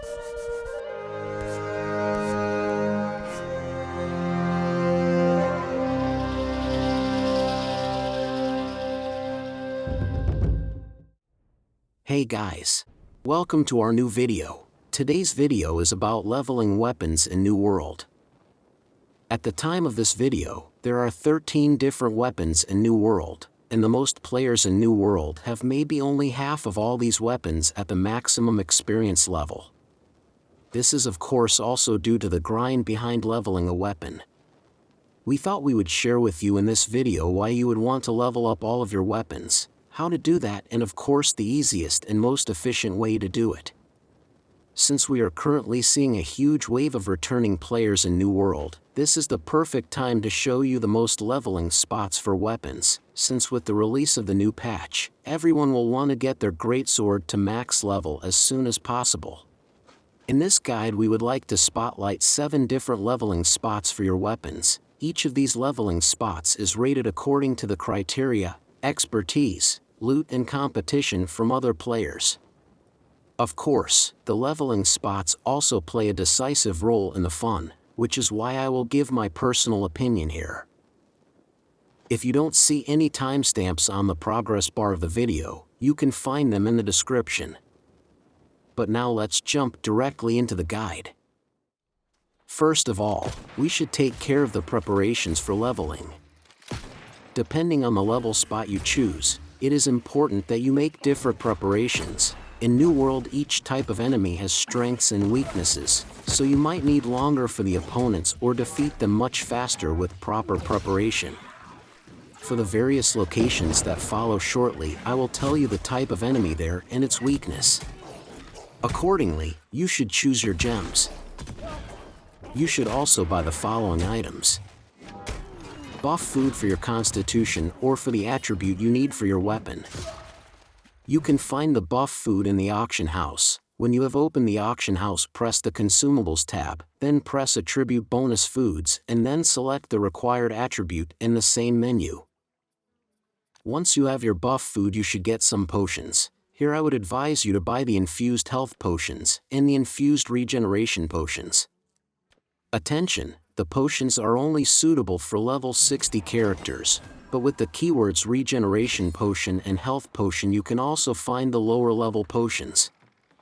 Hey guys! Welcome to our new video. Today's video is about leveling weapons in New World. At the time of this video, there are 13 different weapons in New World, and the most players in New World have maybe only half of all these weapons at the maximum experience level. This is of course also due to the grind behind leveling a weapon. We thought we would share with you in this video why you would want to level up all of your weapons, how to do that, and of course the easiest and most efficient way to do it. Since we are currently seeing a huge wave of returning players in New World, this is the perfect time to show you the most leveling spots for weapons, since with the release of the new patch, everyone will want to get their greatsword to max level as soon as possible. In this guide we would like to spotlight 7 different leveling spots for your weapons. Each of these leveling spots is rated according to the criteria, expertise, loot and competition from other players. Of course, the leveling spots also play a decisive role in the fun, which is why I will give my personal opinion here. If you don't see any timestamps on the progress bar of the video, you can find them in the description. But now let's jump directly into the guide. First of all, we should take care of the preparations for leveling. Depending on the level spot you choose, it is important that you make different preparations. In New World, each type of enemy has strengths and weaknesses, so you might need longer for the opponents or defeat them much faster with proper preparation. For the various locations that follow shortly, I will tell you the type of enemy there and its weakness. Accordingly, you should choose your gems. You should also buy the following items: buff food for your constitution or for the attribute you need for your weapon. You can find the buff food in the auction house. When you have opened the auction house, press the consumables tab, then press attribute bonus foods and then select the required attribute in the same menu. Once you have your buff food, you should get some potions. Here I would advise you to buy the infused health potions and the infused regeneration potions. Attention! The potions are only suitable for level 60 characters, but with the keywords regeneration potion and health potion you can also find the lower level potions.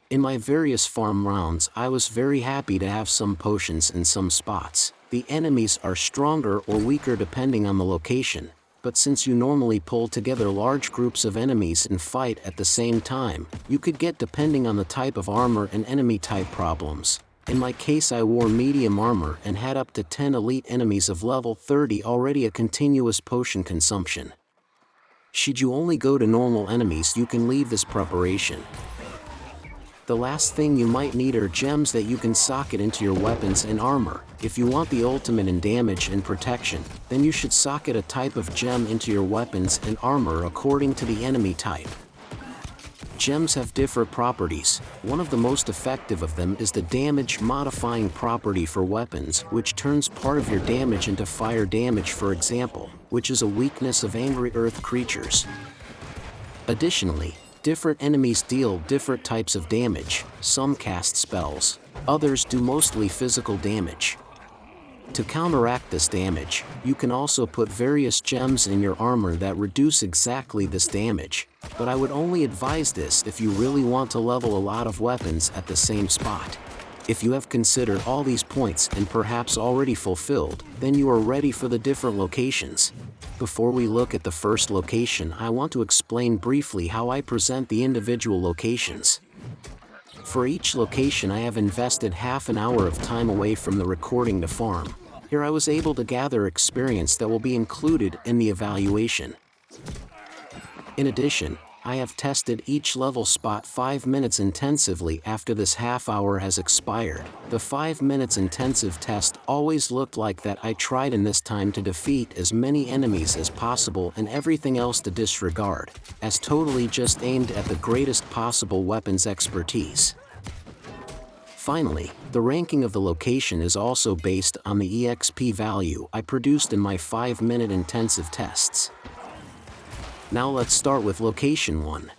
In my various farm rounds I was very happy to have some potions in some spots. The enemies are stronger or weaker depending on the location, but since you normally pull together large groups of enemies and fight at the same time, you could get depending on the type of armor and enemy type problems. In my case I wore medium armor and had up to 10 elite enemies of level 30 already a continuous potion consumption. Should you only go to normal enemies, you can leave this preparation. The last thing you might need are gems that you can socket into your weapons and armor. If you want the ultimate in damage and protection, then you should socket a type of gem into your weapons and armor according to the enemy type. Gems have different properties. One of the most effective of them is the damage modifying property for weapons, which turns part of your damage into fire damage, for example, which is a weakness of angry earth creatures. Additionally, different enemies deal different types of damage. Some cast spells, others do mostly physical damage. To counteract this damage, you can also put various gems in your armor that reduce exactly this damage, but I would only advise this if you really want to level a lot of weapons at the same spot. If you have considered all these points and perhaps already fulfilled, then you are ready for the different locations. Before we look at the first location, I want to explain briefly how I present the individual locations. For each location I have invested half an hour of time away from the recording to farm. Here I was able to gather experience that will be included in the evaluation. In addition, I have tested each level spot 5 minutes intensively after this half hour has expired. The 5 minutes intensive test always looked like that I tried in this time to defeat as many enemies as possible and everything else to disregard, as totally just aimed at the greatest possible weapons expertise. Finally, the ranking of the location is also based on the EXP value I produced in my 5-minute intensive tests. Now let's start with location 1.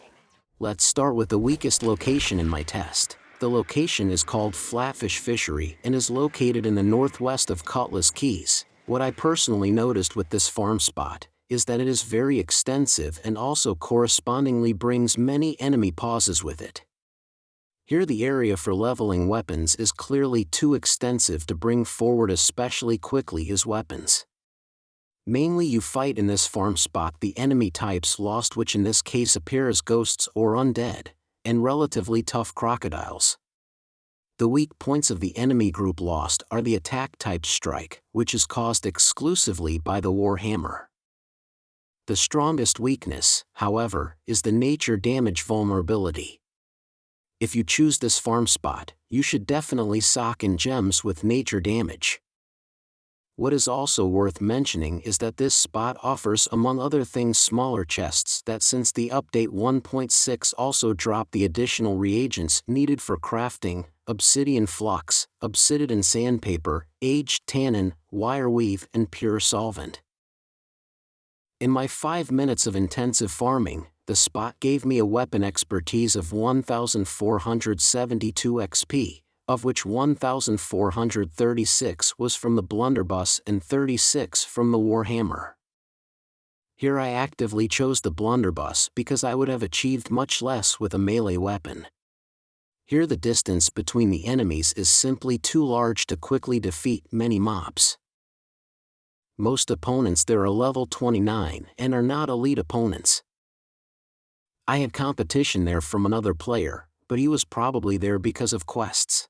Let's start with the weakest location in my test. The location is called Flatfish Fishery and is located in the northwest of Cutlass Keys. What I personally noticed with this farm spot is that it is very extensive and also correspondingly brings many enemy pauses with it. Here the area for leveling weapons is clearly too extensive to bring forward especially quickly as weapons. Mainly you fight in this farm spot the enemy types lost, which in this case appear as ghosts or undead, and relatively tough crocodiles. The weak points of the enemy group lost are the attack type strike, which is caused exclusively by the warhammer. The strongest weakness, however, is the nature damage vulnerability. If you choose this farm spot, you should definitely sock in gems with nature damage. What is also worth mentioning is that this spot offers among other things smaller chests that since the update 1.6 also drop the additional reagents needed for crafting, obsidian flux, obsidian sandpaper, aged tannin, wire weave and pure solvent. In my 5 minutes of intensive farming, the spot gave me a weapon expertise of 1472 XP, of which 1436 was from the blunderbuss and 36 from the warhammer. Here I actively chose the blunderbuss because I would have achieved much less with a melee weapon. Here the distance between the enemies is simply too large to quickly defeat many mobs. Most opponents there are level 29 and are not elite opponents. I had competition there from another player, but he was probably there because of quests.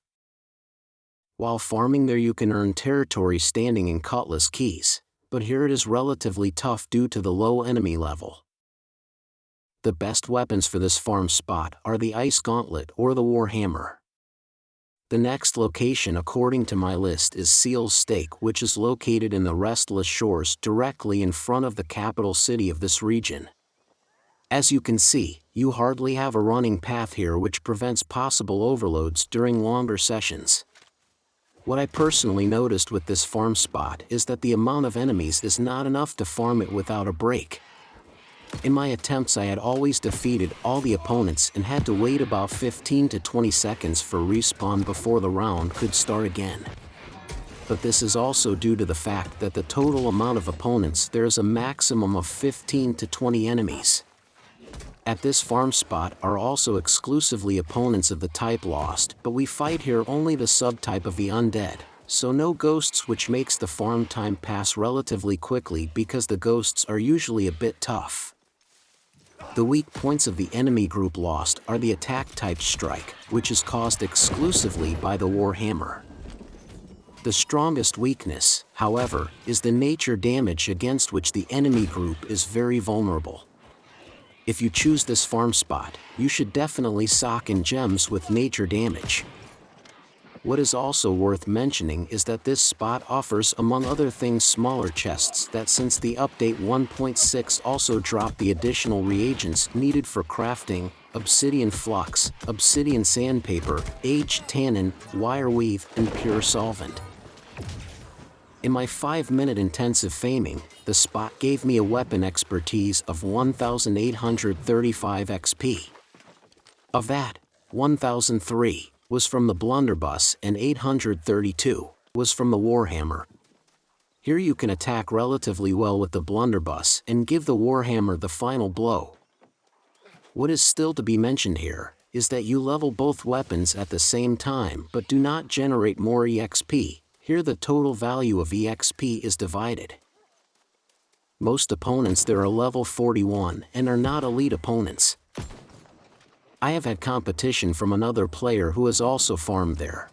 While farming there you can earn territory standing in Cutlass Keys, but here it is relatively tough due to the low enemy level. The best weapons for this farm spot are the Ice Gauntlet or the Warhammer. The next location according to my list is Seeles Stake, which is located in the Restless Shores directly in front of the capital city of this region. As you can see, you hardly have a running path here, which prevents possible overloads during longer sessions. What I personally noticed with this farm spot is that the amount of enemies is not enough to farm it without a break. In my attempts I had always defeated all the opponents and had to wait about 15 to 20 seconds for respawn before the round could start again. But this is also due to the fact that the total amount of opponents there is a maximum of 15 to 20 enemies. At this farm spot are also exclusively opponents of the type lost, but we fight here only the subtype of the undead, so no ghosts, which makes the farm time pass relatively quickly because the ghosts are usually a bit tough. The weak points of the enemy group lost are the attack type strike, which is caused exclusively by the warhammer. The strongest weakness, however, is the nature damage, against which the enemy group is very vulnerable. If you choose this farm spot, you should definitely sock in gems with nature damage. What is also worth mentioning is that this spot offers among other things smaller chests that since the update 1.6 also drop the additional reagents needed for crafting, obsidian flux, obsidian sandpaper, aged tannin, wire weave and pure solvent. In my 5-minute intensive farming, the spot gave me a weapon expertise of 1835 XP. Of that, 1003 was from the blunderbuss and 832 was from the warhammer. Here you can attack relatively well with the blunderbuss and give the warhammer the final blow. What is still to be mentioned here is that you level both weapons at the same time but do not generate more EXP. Here the total value of EXP is divided. Most opponents there are level 41 and are not elite opponents. I have had competition from another player who has also farmed there.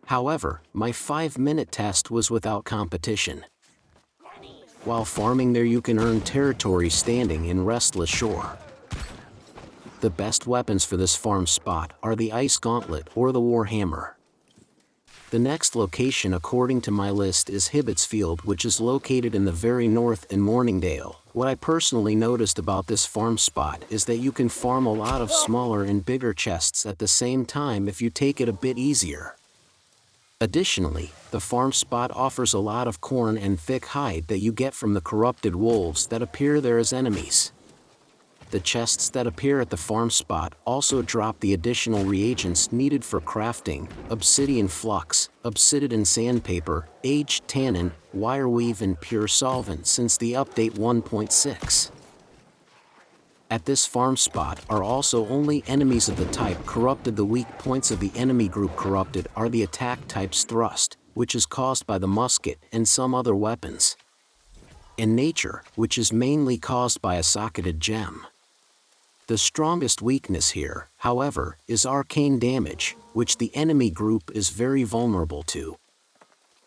However, my 5-minute test was without competition. While farming there you can earn territory standing in Restless Shore. The best weapons for this farm spot are the Ice Gauntlet or the Warhammer. The next location according to my list is Hibbots Field, which is located in the very north in Morningdale. What I personally noticed about this farm spot is that you can farm a lot of smaller and bigger chests at the same time if you take it a bit easier. Additionally, the farm spot offers a lot of corn and thick hide that you get from the corrupted wolves that appear there as enemies. The chests that appear at the farm spot also drop the additional reagents needed for crafting: obsidian flux, obsidian sandpaper, aged tannin, wireweave and pure solvent since the update 1.6. At this farm spot are also only enemies of the type corrupted. The weak points of the enemy group corrupted are the attack types thrust, which is caused by the musket and some other weapons, and nature, which is mainly caused by a socketed gem. The strongest weakness here, however, is arcane damage, which the enemy group is very vulnerable to.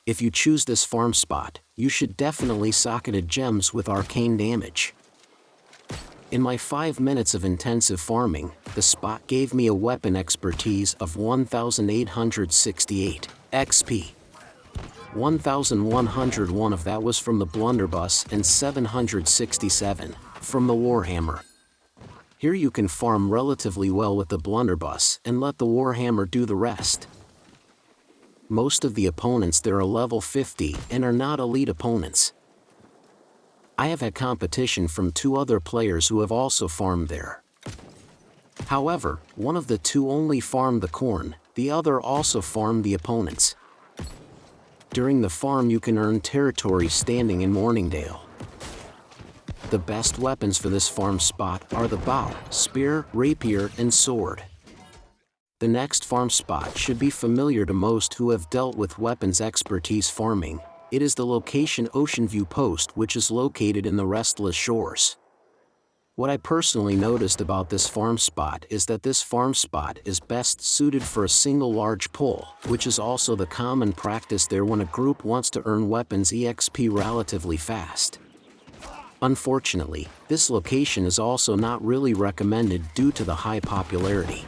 If you choose this farm spot, you should definitely socketed gems with arcane damage. In my 5 minutes of intensive farming, the spot gave me a weapon expertise of 1868 XP. 1101 of that was from the blunderbuss and 767 from the warhammer. Here you can farm relatively well with the blunderbuss and let the warhammer do the rest. Most of the opponents there are level 50 and are not elite opponents. I have had competition from 2 other players who have also farmed there. However, one of the 2 only farmed the corn, the other also farmed the opponents. During the farm you can earn territory standing in Morningdale. The best weapons for this farm spot are the bow, spear, rapier, and sword. The next farm spot should be familiar to most who have dealt with weapons expertise farming. It is the location Oceanview Post, which is located in the Restless Shores. What I personally noticed about this farm spot is that this farm spot is best suited for a single large pull, which is also the common practice there when a group wants to earn weapons EXP relatively fast. Unfortunately, this location is also not really recommended due to the high popularity.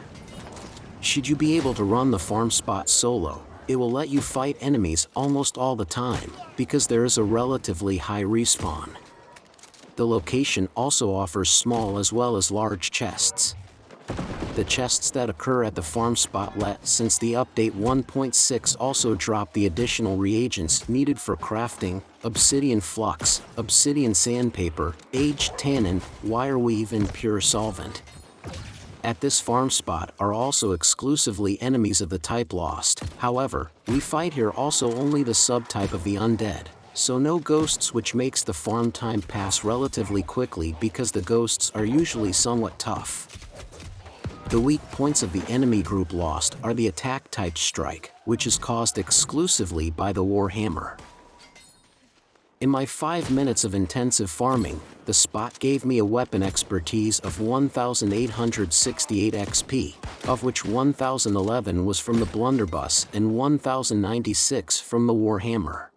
Should you be able to run the farm spot solo, it will let you fight enemies almost all the time, because there is a relatively high respawn. The location also offers small as well as large chests. The chests that occur at the farm spot since the update 1.6 also drop the additional reagents needed for crafting: obsidian flux, obsidian sandpaper, aged tannin, wireweave and pure solvent. At this farm spot are also exclusively enemies of the type lost. However, we fight here also only the subtype of the undead, so no ghosts, which makes the farm time pass relatively quickly because the ghosts are usually somewhat tough. The weak points of the enemy group lost are the attack type strike, which is caused exclusively by the warhammer. In my 5 minutes of intensive farming, the spot gave me a weapon expertise of 1868 XP, of which 1011 was from the blunderbuss and 1096 from the warhammer.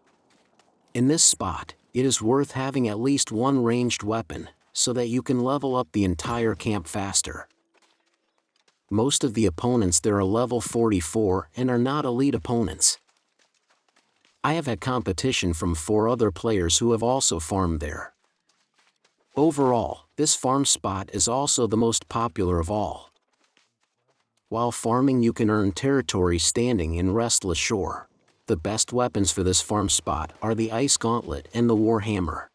In this spot, it is worth having at least one ranged weapon, so that you can level up the entire camp faster. Most of the opponents there are level 44 and are not elite opponents. I have had competition from 4 other players who have also farmed there. Overall, this farm spot is also the most popular of all. While farming you can earn territory standing in Restless Shore. The best weapons for this farm spot are the Ice Gauntlet and the Warhammer.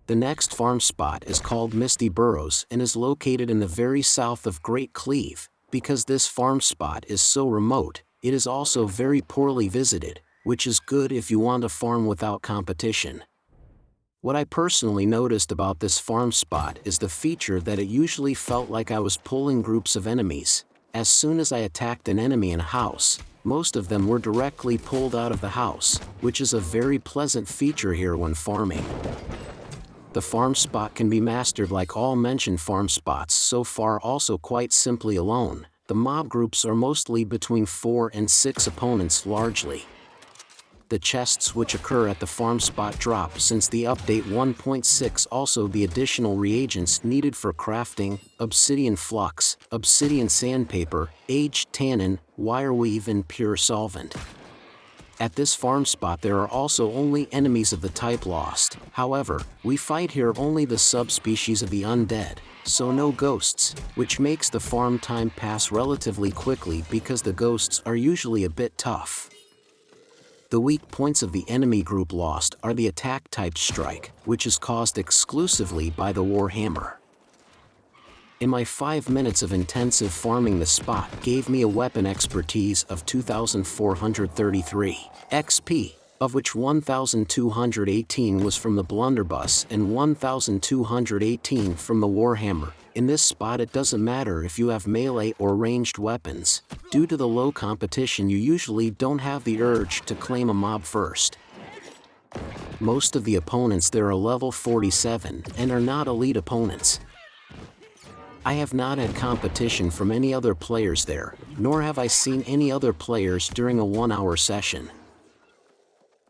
The next farm spot is called Misty Boroughs and is located in the very south of Great Cleave. Because this farm spot is so remote, it is also very poorly visited, which is good if you want to farm without competition. What I personally noticed about this farm spot is the feature that it usually felt like I was pulling groups of enemies. As soon as I attacked an enemy in a house, most of them were directly pulled out of the house, which is a very pleasant feature here when farming. The farm spot can be mastered like all mentioned farm spots so far, also quite simply alone. The mob groups are mostly between 4 and 6 opponents largely. The chests which occur at the farm spot drop since the update 1.6 also the additional reagents needed for crafting: obsidian flux, obsidian sandpaper, aged tannin, wireweave and pure solvent. At this farm spot there are also only enemies of the type lost. However, we fight here only the subspecies of the undead, so no ghosts, which makes the farm time pass relatively quickly because the ghosts are usually a bit tough. The weak points of the enemy group lost are the attack type strike, which is caused exclusively by the warhammer. In my 5 minutes of intensive farming, the spot gave me a weapon expertise of 2,433 XP, of which 1,218 was from the blunderbuss and 1,218 from the warhammer. In this spot it doesn't matter if you have melee or ranged weapons. Due to the low competition, you usually don't have the urge to claim a mob first. Most of the opponents there are level 47 and are not elite opponents. I have not had competition from any other players there, nor have I seen any other players during a 1-hour session.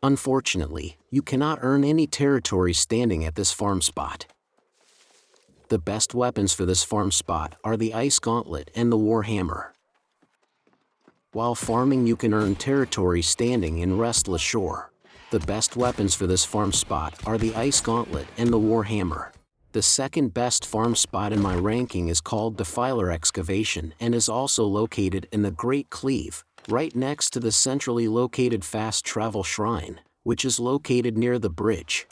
Unfortunately, you cannot earn any territory standing at this farm spot. The best weapons for this farm spot are the Ice Gauntlet and the Warhammer. While farming, you can earn territory standing in Restless Shore. The best weapons for this farm spot are the Ice Gauntlet and the Warhammer. The second best farm spot in my ranking is called Defiler Excavation and is also located in the Great Cleave, right next to the centrally located Fast Travel Shrine, which is located near the bridge.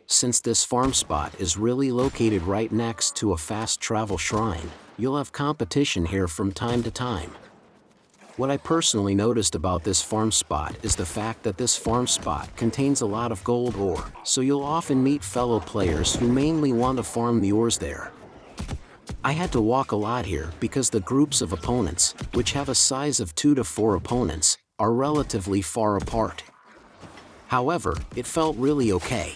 Since this farm spot is really located right next to a Fast Travel Shrine, you'll have competition here from time to time. What I personally noticed about this farm spot is the fact that this farm spot contains a lot of gold ore, so you'll often meet fellow players who mainly want to farm the ores there. I had to walk a lot here because the groups of opponents, which have a size of 2 to 4 opponents, are relatively far apart. However, it felt really okay.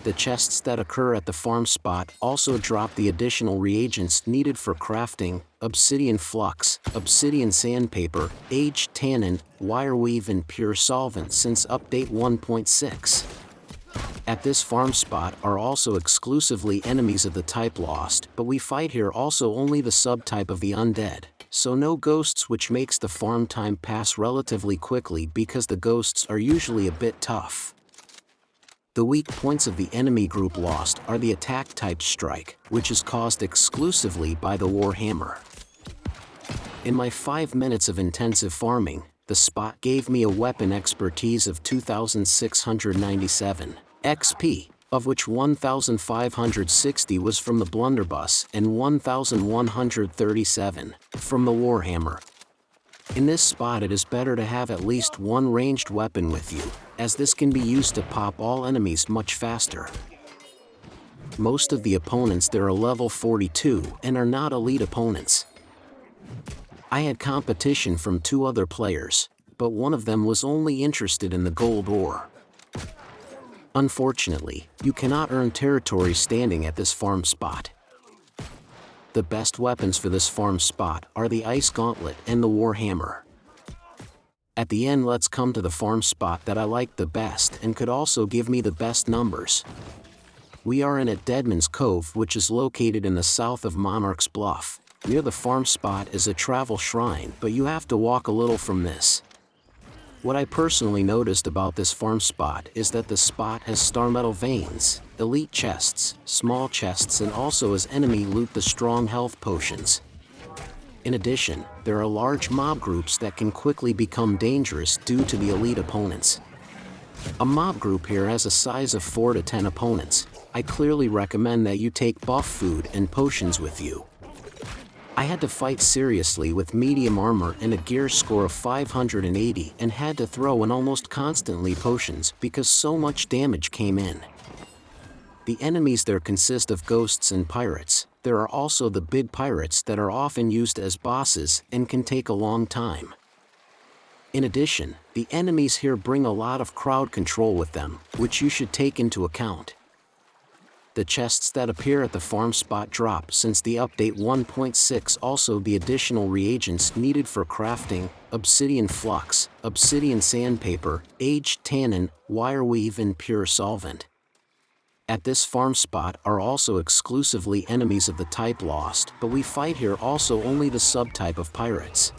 The chests that occur at the farm spot also drop the additional reagents needed for crafting: obsidian flux, obsidian sandpaper, aged tannin, wireweave and pure solvent since update 1.6. At this farm spot are also exclusively enemies of the type Lost, but we fight here also only the subtype of the undead, so no ghosts, which makes the farm time pass relatively quickly because the ghosts are usually a bit tough. The weak points of the enemy group Lost are the attack type Strike, which is caused exclusively by the Warhammer. In my 5 minutes of intensive farming, the spot gave me a weapon expertise of 2,697 XP, of which 1,560 was from the blunderbuss and 1,137 from the Warhammer. In this spot it is better to have at least one ranged weapon with you, as this can be used to pop all enemies much faster. Most of the opponents there are level 42 and are not elite opponents. I had competition from 2 other players, but one of them was only interested in the gold ore. Unfortunately, you cannot earn territory standing at this farm spot. The best weapons for this farm spot are the Ice Gauntlet and the Warhammer. At the end, let's come to the farm spot that I liked the best and could also give me the best numbers. We are in at Deadmans Cove, which is located in the south of Monarch's Bluff. Near the farm spot is a travel shrine, but you have to walk a little from this. What I personally noticed about this farm spot is that the spot has star metal veins, elite chests, small chests, and also as enemy loot the strong health potions. In addition, there are large mob groups that can quickly become dangerous due to the elite opponents. A mob group here has a size of 4 to 10 opponents. I clearly recommend that you take buff food and potions with you. I had to fight seriously with medium armor and a gear score of 580 and had to throw in almost constantly potions because so much damage came in. The enemies there consist of ghosts and pirates. There are also the big pirates that are often used as bosses and can take a long time. In addition, the enemies here bring a lot of crowd control with them, which you should take into account. The chests that appear at the farm spot drop since the update 1.6 also the additional reagents needed for crafting: obsidian flux, obsidian sandpaper, aged tannin, wireweave and pure solvent. At this farm spot are also exclusively enemies of the type Lost, but we fight here also only the subtype of pirates.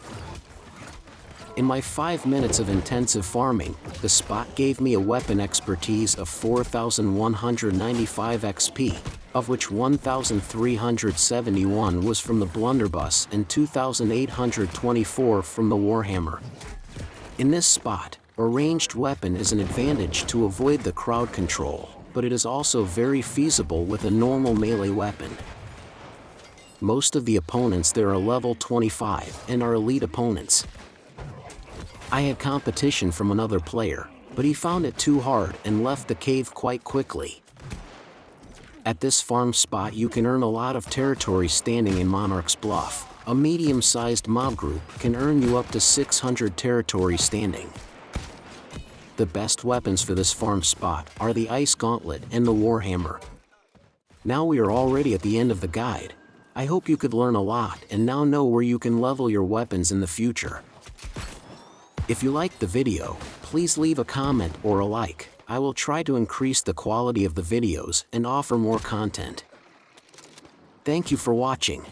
In my 5 minutes of intensive farming, the spot gave me a weapon expertise of 4,195 XP, of which 1,371 was from the blunderbuss and 2,824 from the Warhammer. In this spot, a ranged weapon is an advantage to avoid the crowd control, but it is also very feasible with a normal melee weapon. Most of the opponents there are level 25 and are elite opponents. I had competition from another player, but he found it too hard and left the cave quite quickly. At this farm spot you can earn a lot of territory standing in Monarch's Bluff. A medium-sized mob group can earn you up to 600 territory standing. The best weapons for this farm spot are the Ice Gauntlet and the Warhammer. Now we are already at the end of the guide. I hope you could learn a lot and now know where you can level your weapons in the future. If you liked the video, please leave a comment or a like. I will try to increase the quality of the videos and offer more content. Thank you for watching.